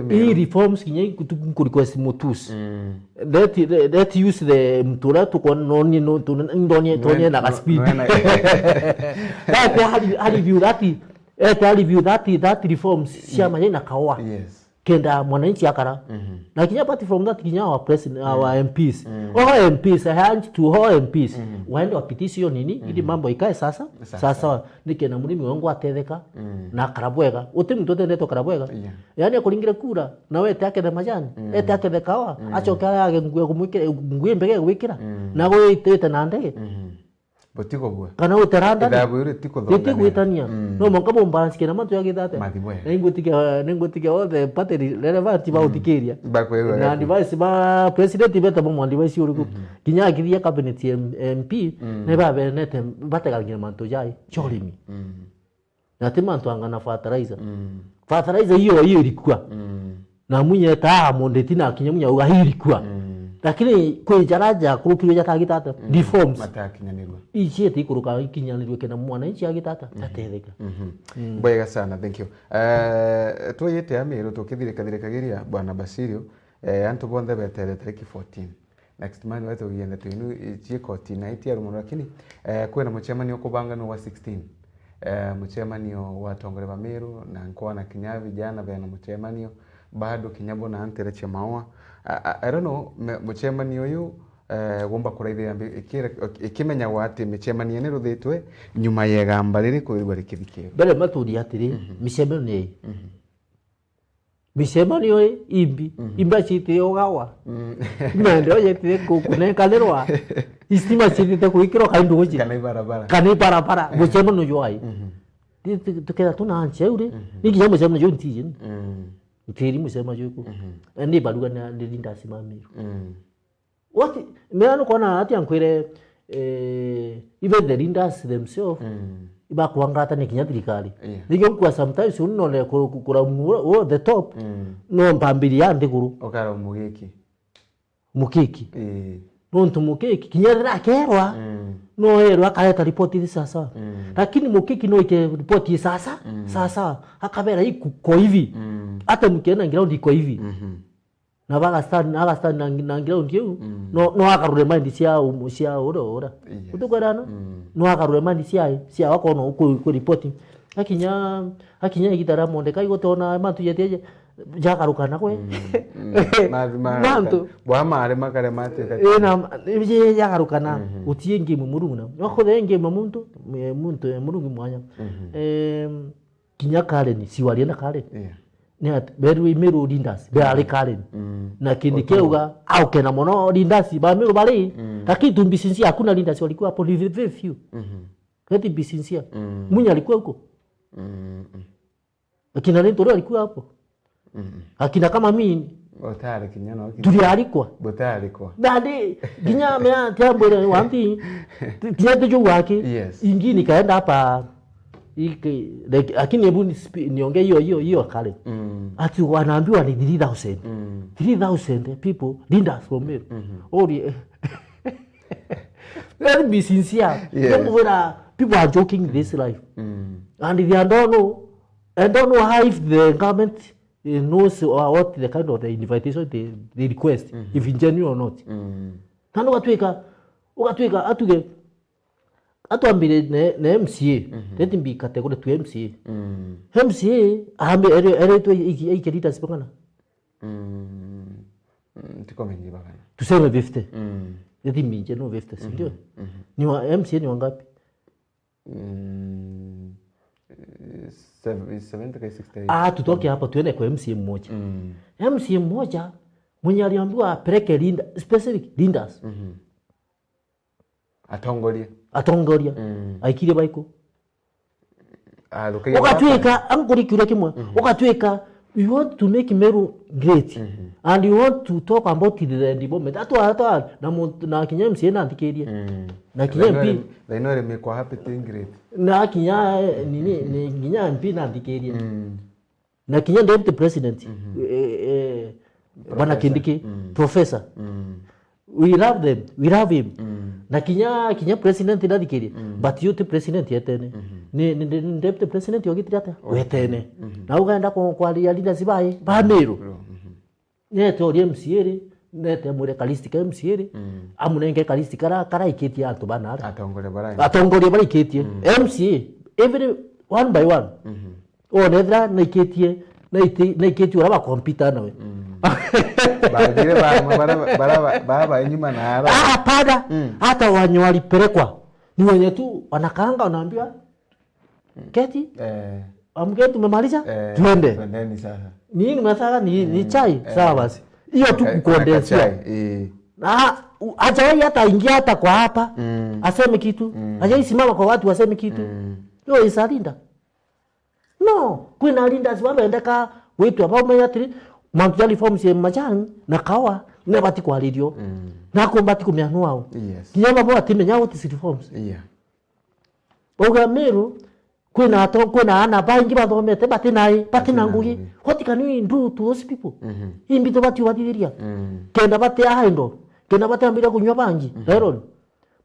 hii reforms kinyai kurequest mutus that use the mtura tuko noni no ndonye na speed that review that reforms sia manya kawa kenda mwananchi akara na kinya party from that kinya our president our MPs all MPs hand to all MPs waende wapitisio nini ili mambo ikae sasa nikena mulimi wangu atetheka na karabwega utimu tote neto karabwega yani akulingira kura na wewe take the majani take the kawa acho kala yake ngwe mbege gwikira na go itete na ndege botiko bwa kana uteranda ndabwire tiko dhoga witania no mongabo balance kena matu yagithate nengotika all the party relevant ba utikiria bakwewe na device ba president beta bo device uriku kinya akiria cabinet MP ne ba benete bategalgira manto jai cholimi na timanto angana fertilizer hiyo ilikuwa na munye ta mondeti na kinya munya ugahirikwa lakini kwenjaraja kurukiro jatagitata reforms matakinyanirwa ichi kuruka ikinyanirwe kena mwananchi agitata atetheka bwega sana thank you tuyete amiro tukithirikagiria bwana Basirio antu bonde betere tariki 14 next month wetu genda twinu ichi koti na itia rumo lakini kwena muchemanio kubangano wa 16 muchemanio wa tongore ba Meru na nkoa na Kinya vijana bena muchemanio bado Kinyabo na antere chemawa I don't know muchemanio yu gomba kuraithia ikimenya wati muchemanio ni ruthitwe nyuma yegamba riri kuirwa rikithikiro bale maturi atiri michemanio ni michemanio imba chite ogawa mende oyete kunekalirwa istima chite kuikiro kandu goji kanai barabara muchemanio yoai tukera tuna anche ure niki jambo sema jo ntije ntiri musema jo ku ndi baluga na linda simamiru what me ano kona ati ankwere even the leaders themselves iba kuangata ni kinyathirikari ndio kwa sometimes unole kura the top no mpambiri yande guru okara mukiki nontu mukiki kinyarira kerwa no ero akaleta ripoti sasa lakini mukiki no ike ripoti sasa akabera iko hivi hata mkienda ground iko hivi na baga stand na ground hiyo no akarure mind cia ora utukorana no akarure mind cia wako no ku report akinya igitara monde kai gotona mantu yeteje jakarukana kwe mantu bwamare makare mate na bije jakarukana utie ngemu muruna nako thenge muntu mwanya kinya Karen siwali na Karen ne beru imeru dindas be ale Karen na kindi keuga au kena mono dindas ba meru bali lakini tumbisinsia hakuna dindas walikuwa hapo very few kati bisinsia munya alikuwa huko akina lento alikuwa hapo akina kama mimi botare kinyano tulialikwa dadi ginya mea tiambo wanti tiende jo wake ingini kaenda hapa iki lakini hebu niongee hiyo kale ati wanaambiwa ni 3000 people leaders from me let me sincere people are joking this life and they don't know how if the government knows what the kind of the invitation they request if in genuine or not tano ukatweka atuambire ne MCA let me category to MCA MCA ambe ere to ikirita sipangana tikomenye baba tuseme 50 let me je no 50 ndio ni wa MCA ni wangapi 70 tutoke hapa tuende kwa MCA mmoja MCA mmoja mwenye aliambiwa apeleke linda specific leaders atongoria aikire baiko ukatweka anguri kure kimwe ukatweka you want to make Meru great and you want to talk about the development atwa na kinya MCA na ndikeria na kinya MP they know me kwa happy thing great na kinya ni kinya MP na ndikeria na kinya deputy president bwana Kindiki professor we love him na kinya president na ndikeria but youth president yetene ni deputy president yogitirata wetene na ugaenda kwa leaders bae ba Meru neto MCA nete mure kalistika MCA amunenge kalistika kara iketia antu bana atongore bara iketie MCA every one by one nedra na iketie ora ba computer nawe bagire baba enyuma na ara pada hata wanyo walipelekwa ni wenye tu wanakaanga wanaambiwa keti amgetu tumemaliza twendeni sasa nini masaka ni chai sawa basi hiyo tu kukondensia na hajai hata ingia hata kwa hapa aseme kitu hajai simama kwa watu aseme kitu hiyo isalinda no kuna linda sababu endeka wetu hapa umeatri mantjali forms ya majani na kawa na bati kwa radio na kombati kumianua kinyama bwa timenya wote forms oga Meru kuna ana bangi bathomete batina ngugi what can we do to those people imbito bati wadiria kenda bati ahendo kenda bati ambira kunywa bangi heron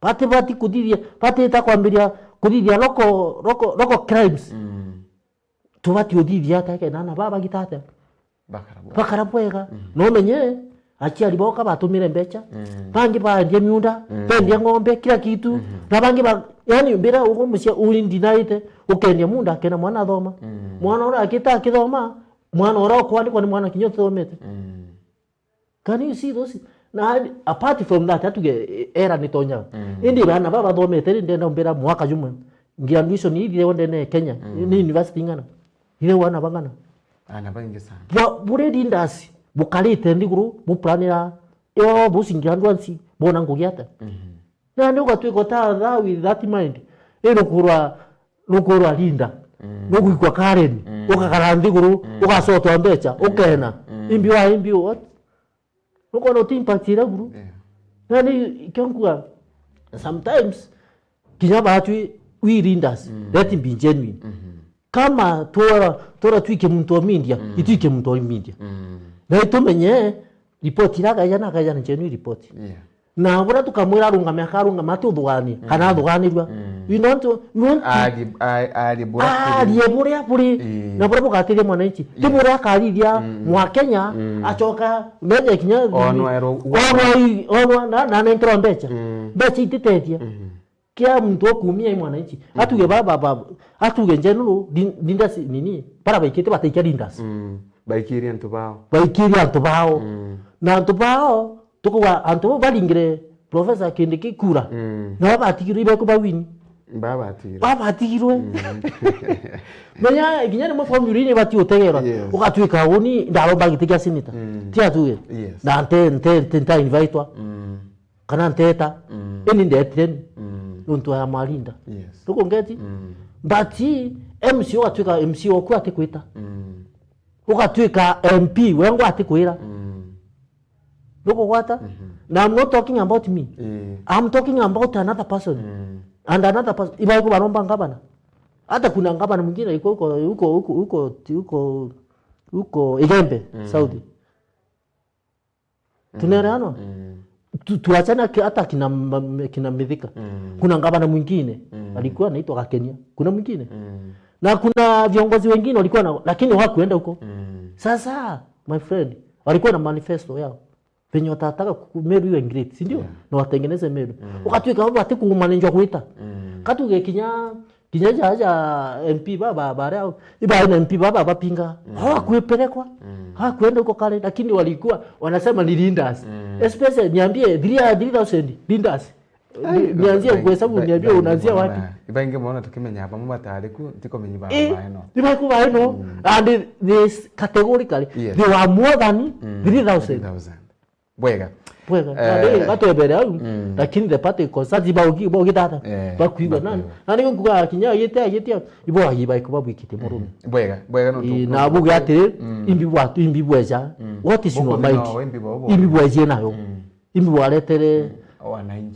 bati kudiria bati ta kwambiria kudiria loko crimes tubati odiria ta kena na baba gitata bakarabwega no menye achi aliboka batumire mbecha bangi baendie miunda baendie ng'ombe kila kitu na bangi yani mbira uko msia ulindinaite ukendie munda kena mwana thoma mwana ora akithoma mwana ora kwandikwa ni mwana kinyo thomete can you see those na apart from that atuge era nitonya indi bana baba thomete ndenda mbira mwaka jumwe ngiandisho ni ile wonde Kenya ni university ngana ile wana bangana ana bangi sana bure dindasi bukalite ndiguru muplanira yo busingirandwansi bona ngugiata na ndio gatwiko ta with that mind ero kurwa linda no gwikwa Karen ukakarandi guru ukasotwa mbecha ukena imbi what uko no impact ira guru yani ikangua sometimes kinyaba hatu we leaders let be genuine kama tora twike muntu wa media itwike muntu wa media na itumenye report iraga yana genuine report na bora tukamwira arunga matudhwani kana dhwanirwa we want ali bora buri na bora bukatire mwananchi tibura akarithia mwa Kenya achoka meje kinya onwa na intro mbecha ititetia kia mtu okumia mwananchi atuge baba atuge general dindas nini para baikete bataikia dindas baikiri antubao na antubao tukuwa antu balingire professor Kindiki kura na batigirwe bako bawini babatigirwe menya ginyane mo formula ni bati otegera ukatwika uni ndaro bagitikia sinita tia tuwe na ante invite kana nteta eni ndeten nuntu ya malinda tuko ngeti bati MC watwika MC okwa atikwita ukatwika MP wengo atikwira Loko wata? Now I'm not talking about me. I'm talking about another person. And another person. Iba yuko baromba ngabana. Hata kuna ngabana mwingine yuko Igembe, Saudi. Tunaelewana? Tuachana hata kina Mithika. Kuna ngabana mwingine alikuwa anaitwa Kenya. Kuna mwingine. Na kuna viongozi wengine walikuwa lakini hawakuenda huko. Sasa my friend, walikuwa na manifesto yao. Penye watataka Meru iwe great, si ndio? Na watengeneze Meru. Ukatwika baba ati kumanenjwa kuita. Katuge kinyaja MP baba bara iba na MP baba bapinga. Hawakuepelekwa. Hawakuenda huko kale lakini walikuwa wanasema ni leaders. Especially niambie 3000 leaders. Nianzie kuhesabu niambie unaanzia wapi? Iba ingemuona tukimenya hapa mama tariku tiko menyi baba eno. Iba ku baino and this categorically they were more than 3000. Bwega. Ndio batobere au lakini the party concerns bogi data bakuiba nani nani nguga kinya yete ibo ayiba ikuba bwikite murume bwega no na buga ate imbi bweja what is your mind imbi bweje nayo imbi waletere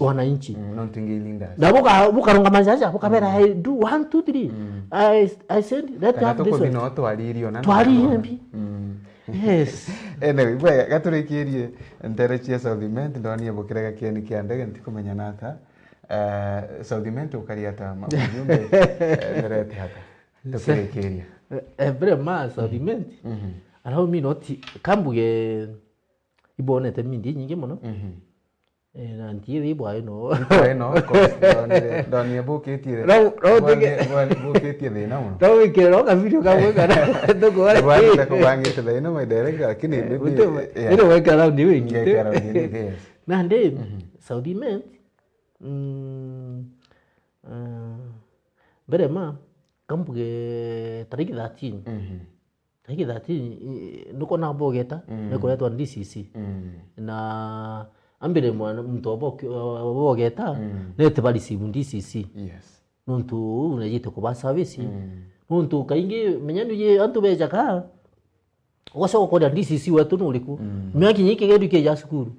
wananchi no tingilinda na bukaronga manjaja bukabera I do 1 2 3 I said let have this one no twalirio na twali yes anyway bwega gaturikirie nterechia Southiment ndoni bukiraga kieni kia ndege ntikumenya nata Southiment ukariata mjumbe nderete hata tukirikiria every man Southiment allow me not kambuge ibonete mindi nyingi muno na ndiye bwa ino ndoni bukitire bukitire thina muno tawe kero ka video ka wega ndoko wale bwana kubangite thina mai direct lakini ino weka round ni wingi na ndiye Southiment berema kambuge tariki 13 tariki 13 nuko na bogeta nuko letwa DCC na ambire mwana mtu bogeta nete bali sibu DCC yes nuntu unajite kuba service nuntu kaingi menyanu ye antu beja ka wasa ko da DCC wetu nuliku myaki nyike gedu ke ya skuru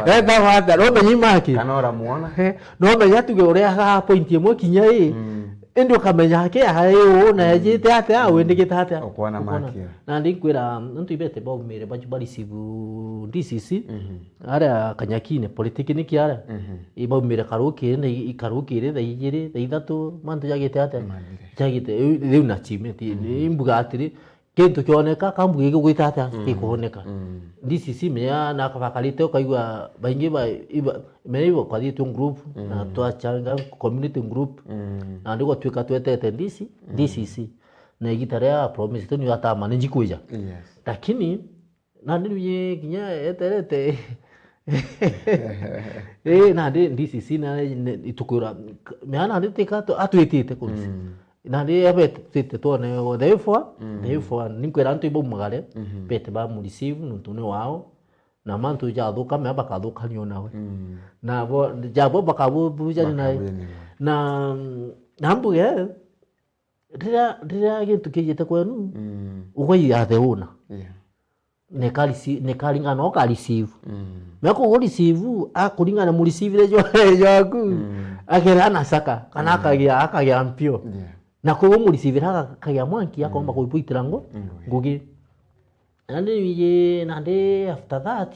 eta wata no menyimaki kanora muona no menyatu ge ore ha point yemo kinya ndio kamenya hake hayo na yite ate awende kitate okwana makia na ndikwira ntu ibete bogmire bali sibu DCC ara kanyakine politiki ni kiara ibogmire karuki ne ikaruki re daigire daidatu mantu yagite ate yagite riu na chimeti imbuga atiri kintu kioneka kambuge gugitata ikuhoneka DCC meya na kafakalite kaigwa baingi ba meibo kwa ditu group na twachanga community group na ndiko tweka twetete DCC na igitarea promise tu ni hata manage kuja yes lakini na ndiye kinya eterete na DCC na itukura meana nditeka atwetete kunsi na ndi abete tone therefore ninkwera ntu ibo mugare bete ba mu receive nuntu ne wao na mantu jathuka me bakathuka nyo nawe na bo jabo bakabu bujani nawe na mbuge ndira gintu kijete kwenu uko yatheuna nekalingana no ka receive meko go receive akulingana mu receive lejo yaku akera nasaka kana akagia mpio na ko mu receive akagia mwanki akomba kuipuitira ngugi nande after that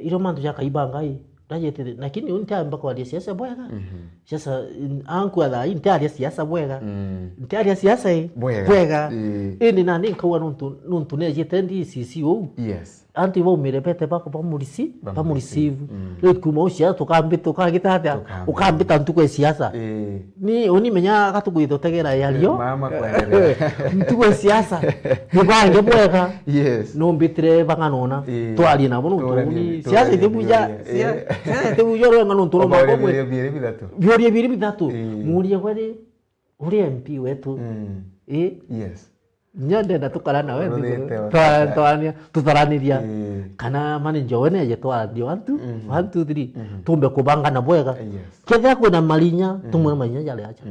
iro mandu yakaibangai ndajete lakini unitamba kwa siasa bwega sasa anku ala intaria siasa bwega intaria siasa bwega ini nani kwa nuntu nejete ndi sisi yes anti vo mirepete bako pamurisi leo kuma ushia tukambita gitata ukambita ntu kwa siasa ni oni menya katuguidotegera yario mama kwaendelea ntu kwa siasa nibange bwega yes no mbitre banganona twali na bono tuni siasa itebuja siasa itebuja ro ngano ntoro mabomwe byorie biri bitatu murie kwari uri MP wetu yes nyande ndatukara nawe twanya tutaraniria kana manager wene je twandi 1 2 3 tumbe kubanga na bwega ketha kuna malinya tumwe malinya yale acha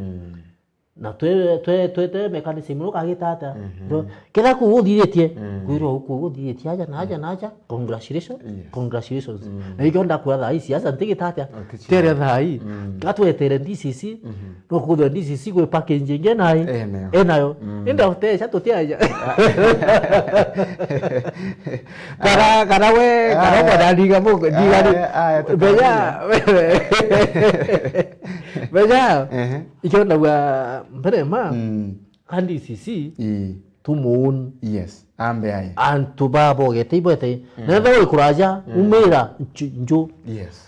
na twe mechanism no kagitata ketha ku udiritie kuiro ku udiritie aja naja congratulations na ikonda kwa dai siasa ntigitata tere dai katwe tere DCC no ku DCC ku package ngenai enayo enda hote chato tiaja kara we kara kwa diga mo diga beja ikonda wa mperema kandi sisi tumun yes ambe ai antu babo getibete nenda ikuraja umira njo yes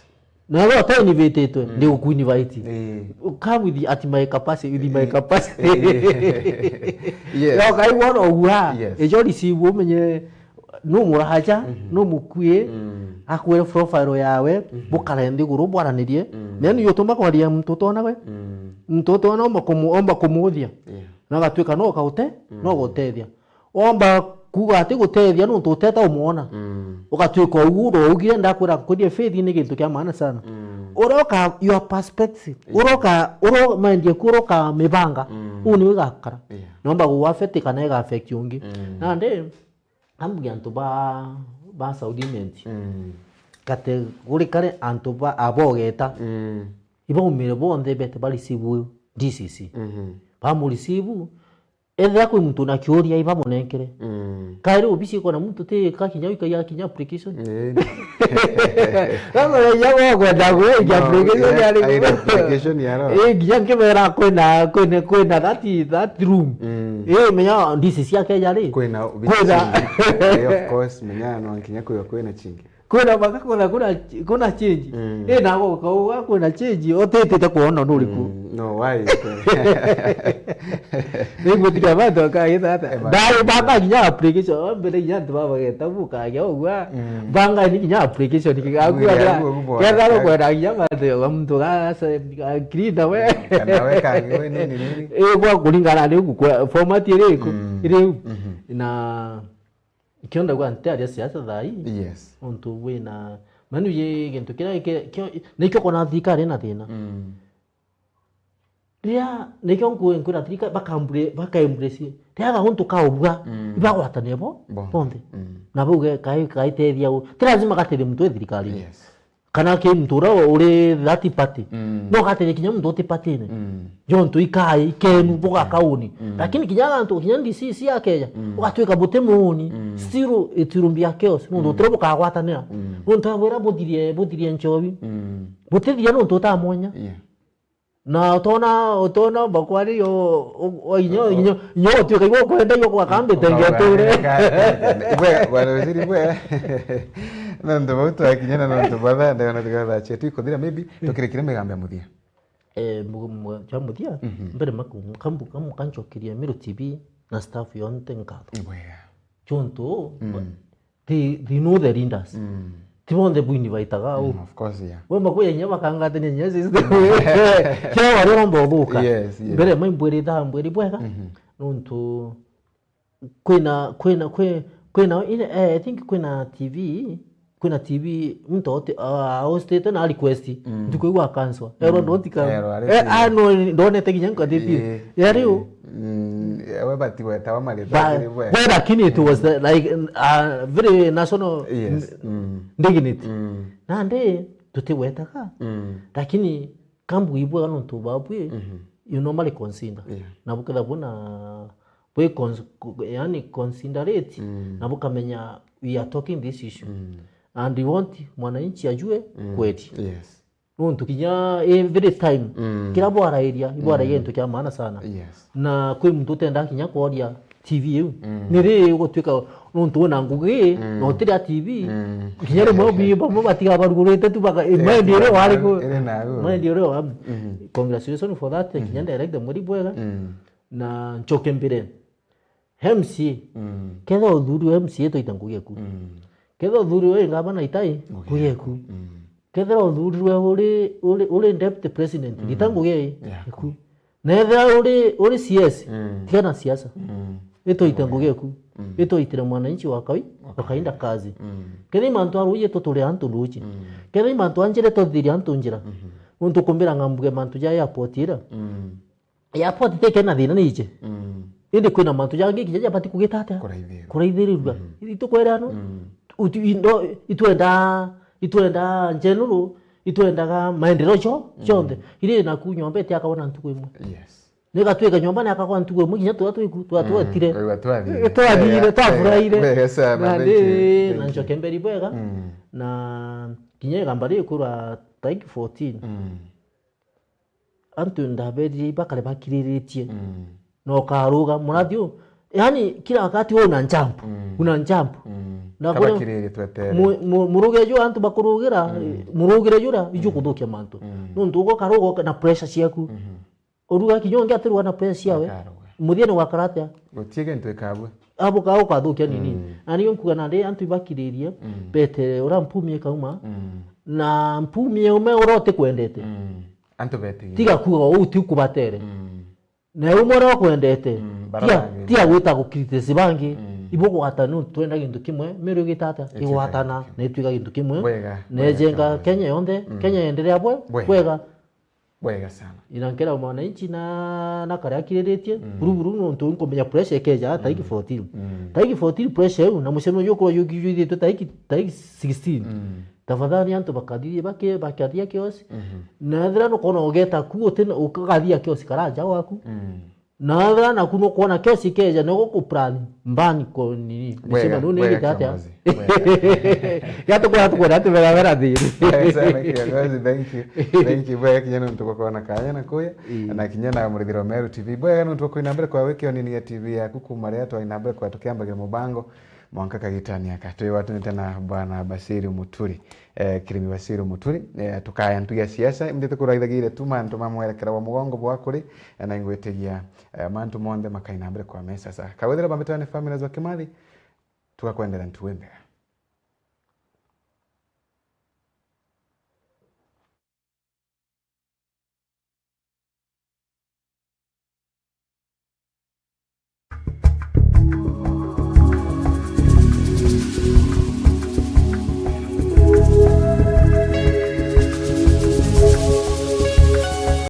na ro ta university ndi ku university come with the at my capacity with my capacity yes yo kai wono uha ejo risibu menye no murahaja no mukue akwere profile yawe bukarende guru bwaranirie neni yotoma kwa dia mtoto nawe mtoto omba kumuthia na gatwika no kaute no gutethia omba kuga ati gutethia no tuteta umuona ugatwika uguro ugire ndakwira kudie faith ni gintu kya maana sana uroka your perspective uroka mind kuroka mibanga uni wigakara nomba guwafeti kana ega affect yungi na nde ambugi antu ba Saudi menti kate guri kare antu ba abogeta ibo umire bonde bete bali sibu DCC bamurisibu ethera kwi muntu na kioria iba monenkere kaire ubisi kona muntu te kakinya ya kinya application kama ya go dago ya application yaro giya kemera kwena that room menya DCC yake yale kwena of course menya no kinya kwena chingi kuna baka kuna change nago kwa kuna change otete kuona nuliku no why ningo tikabado kaita dai baka kinya application mbele yantu baba getabuka ya ogwa banga ni kinya application kigagwa ya daro kwa ragia mate mtu gasa krida we kana kangi nini kwa kulingana ni kwa format ile na kionda kwa ntaria siasa dai yes onto wena manu ye gento kira nekyo kona thikare na thina ria nekyo nkura thika bakaembrace ria ga onto kaubwa ibagwatane bonde na buge kai teria lazima katere mtu thirikari yes kana ke mtura ore that party no katere kinya mtu te party ne jonto ikai kenu boga kauni lakini kinyanga nto kinyandi si yakeja ukatweka botemoni stiro etirumbia chaos mundu trobo kagwatanira mundu abwera bodirie nchobi botedia no tota monya na utona bakwari yo inyo tweka igo kwenda yo kwa kambe tengetore bwana waziri bwana nando bauto akinyana nando baba ndio nataka chetu iko dira maybe tokirekire megambe muthia muthia mbere makambu kanchokiria Miro TV na staff yonte nkatho bwega chonto they know the leaders tibonde buini baitaga of course yeah wemba ko yenya bakangate ne nyezi cyo wari rombo buka mbere mbweri bwega nonto kwena I think kwena TV kuna TV mtu wote hosted na request ndikuigwa cancel ero ndotika no ndone teginya kwa TV yariu we bati wetawa but lakini it was like very national dignity na nde tutiwetaka lakini kambu ibwa no tubabwe you normally consider na bukada buna we yani considerate na bukamenya we are talking this issue and we want mwananchi ajue kweli yes tukinya every time kila bwara area ibwara yento kya maana sana na kwe mtu tenda kinya kodia TV yu nire gutwika nuntu na ngugi no tira TV kinyere mo bi mo batiga barugurete tu baka imendire wari ko imendire wa congratulations for that kinya direct the muri bwega na nchokembere MC kedo udhuru MC yeto itanguye ku kedo udhuru we ngabana itai kuyeku kedo udhuru we ule deputy president itanguye ku netha ule CS tigana siasa eto itanguye ku eto itira mwananchi wakawi wakainda kazi kedo mantu aruye to tole antu luchi kedo mantu anjire to dhiri antu njira untu kumbira ngambuge mantu ja airport ira airport teke na dhina nije indi kwina mantu jangi kijaja pati kugitata kuraithirirwa itukwera no itwenda general itwendaga maendeleo chonde ile na kunyombete akabona ntuko imwe nika tweka nyomba na akakwa ntuko imwe kinya twatire twafuraire na nchokemberi bwega na kinya gambari kura taiki 14 antu ndabedi bakale bakiriretie no karuga muradio yani kila wakati wewe una jump na kaba kirere twetere murugejo antu bakurugira murugire jura iju kudokia mantu nuntu uko karugo na pressure ciaku oruga kinyonge atirwa na pressure ciawe muthiene wa karate gotiege ntwekabwe abo kao kadokia nini ani yonkuga na de antu bakiririe bete ora mpumie kauma na mpumie ume orote kwendete antu bete tiga kuga uti kubatere na umora kwendete tia gwita gukritisi bangi iboko atanu twenda gintu kimwe mero gitata igwatana na twiga gintu kimwe nejenga Kenya yonde Kenya endelea bwega sana inankera mwananchi na kare kireretie buruburu no ntu nkomenya pressure keja taiki 14 pressure na musemo yoko yogi taiki 16 tafadhali antu bakadiri bakadia kios na ndira no kono ogeta ku tena ukagadia kios karaja waku na ndira na kuno kuona kios keja no ku plan mbani ko nini nisema no nini tata yato kwa hatu hatu vera dhiri thank you bwe kinyana ntuko kwa kanya na kuya na kinyana Murithiro Meru TV bwe ntuko kwa inambere kwa wiki oni ya TV ya kukumaria to inambere kwa tukiambagira mubango mwanka kagitania katwe watu tena bwana Basiru Muturi kirimi Basiru Muturi tukaya ntuya siasa imdete kuraithagire tu mantu mamwerekera wa mugongo bwakuri na ingwetegia mantu monde makainambere kwa mesa sasa kawethera bametane families wa Kimathi tukakwendera ntuwembera